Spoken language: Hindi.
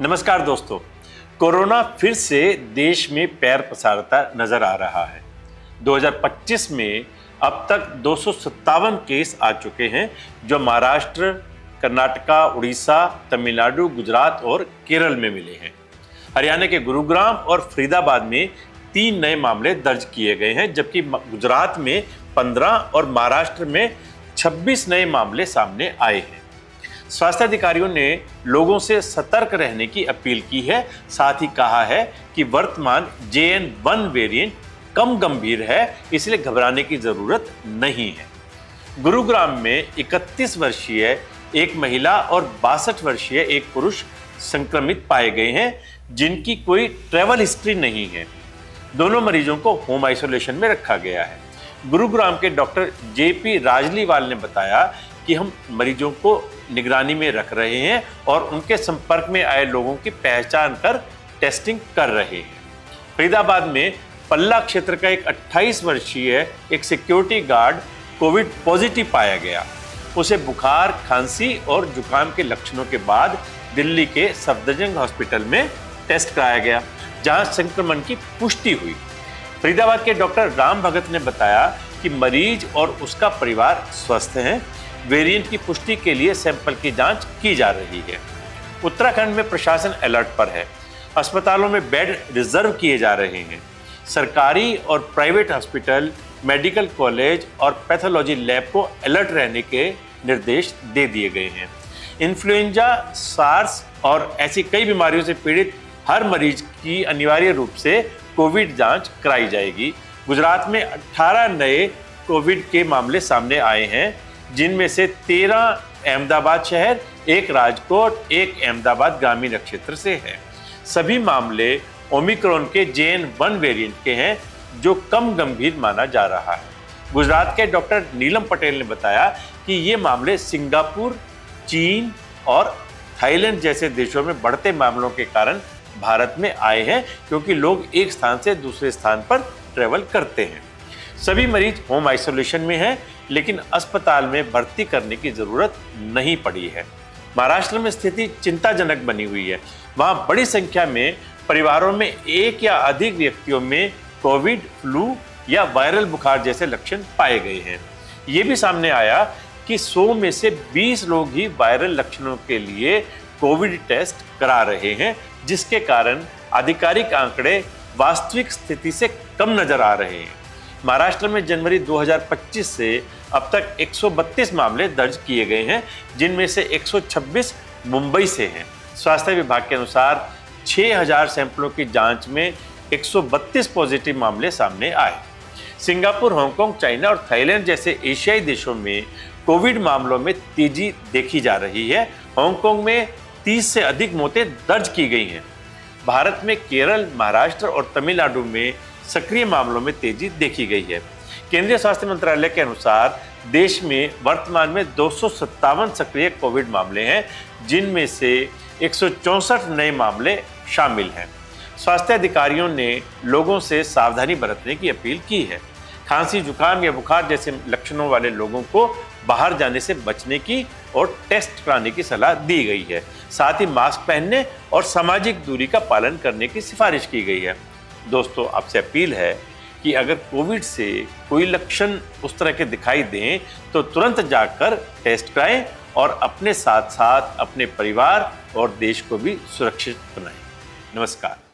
नमस्कार दोस्तों। कोरोना फिर से देश में पैर पसारता नजर आ रहा है। 2025 में अब तक 257 केस आ चुके हैं, जो महाराष्ट्र, कर्नाटका, उड़ीसा, तमिलनाडु, गुजरात और केरल में मिले हैं। हरियाणा के गुरुग्राम और फरीदाबाद में 3 नए मामले दर्ज किए गए हैं, जबकि गुजरात में 15 और महाराष्ट्र में 26 नए मामले सामने आए हैं। स्वास्थ्य अधिकारियों ने लोगों से सतर्क रहने की अपील की है। साथ ही कहा है कि वर्तमान JN.1 वेरिएंट कम गंभीर है, इसलिए घबराने की जरूरत नहीं है। गुरुग्राम में 31 वर्षीय एक महिला और 62 वर्षीय एक पुरुष संक्रमित पाए गए हैं, जिनकी कोई ट्रैवल हिस्ट्री नहीं है। दोनों मरीजों को होम आइसोलेशन में रखा गया है। गुरुग्राम के डॉक्टर JP राजलीवाल ने बताया कि हम मरीजों को निगरानी में रख रहे हैं और उनके संपर्क में आए लोगों की पहचान कर टेस्टिंग कर रहे हैं। फरीदाबाद में पल्ला क्षेत्र का एक 28 वर्षीय एक सिक्योरिटी गार्ड कोविड पॉजिटिव पाया गया। उसे बुखार, खांसी और जुकाम के लक्षणों के बाद दिल्ली के सफदरजंग हॉस्पिटल में टेस्ट कराया गया, जहां संक्रमण की पुष्टि हुई। फरीदाबाद के डॉक्टर राम भगत ने बताया कि मरीज और उसका परिवार स्वस्थ हैं। वेरिएंट की पुष्टि के लिए सैंपल की जांच की जा रही है। उत्तराखंड में प्रशासन अलर्ट पर है। अस्पतालों में बेड रिजर्व किए जा रहे हैं। सरकारी और प्राइवेट हॉस्पिटल, मेडिकल कॉलेज और पैथोलॉजी लैब को अलर्ट रहने के निर्देश दे दिए गए हैं। इन्फ्लुएंजा, सार्स और ऐसी कई बीमारियों से पीड़ित हर मरीज की अनिवार्य रूप से कोविड जांच कराई जाएगी। गुजरात में 18 नए कोविड के मामले सामने आए हैं, जिनमें से 13 अहमदाबाद शहर, 1 राजकोट, 1 अहमदाबाद ग्रामीण क्षेत्र से है। सभी मामले ओमिक्रॉन के JN.1 वेरिएंट के हैं, जो कम गंभीर माना जा रहा है। गुजरात के डॉक्टर नीलम पटेल ने बताया कि ये मामले सिंगापुर, चीन और थाईलैंड जैसे देशों में बढ़ते मामलों के कारण भारत में आए हैं, क्योंकि लोग एक स्थान से दूसरे स्थान पर ट्रैवल करते हैं। सभी मरीज होम आइसोलेशन में हैं, लेकिन अस्पताल में भर्ती करने की जरूरत नहीं पड़ी है। महाराष्ट्र में स्थिति चिंताजनक बनी हुई है। वहां बड़ी संख्या में परिवारों में एक या अधिक व्यक्तियों में कोविड, फ्लू या वायरल बुखार जैसे लक्षण पाए गए हैं। ये भी सामने आया कि 100 में से 20 लोग ही वायरल लक्षणों के लिए कोविड टेस्ट करा रहे हैं, जिसके कारण आधिकारिक आंकड़े वास्तविक स्थिति से कम नजर आ रहे हैं। महाराष्ट्र में जनवरी 2025 से अब तक 132 मामले दर्ज किए गए हैं, जिनमें से 126 मुंबई से हैं। स्वास्थ्य विभाग के अनुसार 6000 सैंपलों की जांच में 132 पॉजिटिव मामले सामने आए। सिंगापुर, हांगकांग, चाइना और थाईलैंड जैसे एशियाई देशों में कोविड मामलों में तेजी देखी जा रही है। हांगकांग में 30 से अधिक मौतें दर्ज की गई हैं। भारत में केरल, महाराष्ट्र और तमिलनाडु में सक्रिय मामलों में तेजी देखी गई है। केंद्रीय स्वास्थ्य मंत्रालय के अनुसार देश में वर्तमान में 257 सक्रिय कोविड मामले हैं, जिनमें से 164 नए मामले शामिल हैं। स्वास्थ्य अधिकारियों ने लोगों से सावधानी बरतने की अपील की है। खांसी, जुकाम या बुखार जैसे लक्षणों वाले लोगों को बाहर जाने से बचने की और टेस्ट कराने की सलाह दी गई है। साथ ही मास्क पहनने और सामाजिक दूरी का पालन करने की सिफारिश की गई है। दोस्तों, आपसे अपील है कि अगर कोविड से कोई लक्षण उस तरह के दिखाई दें तो तुरंत जाकर टेस्ट कराएं और अपने साथ साथ अपने परिवार और देश को भी सुरक्षित बनाएं। नमस्कार।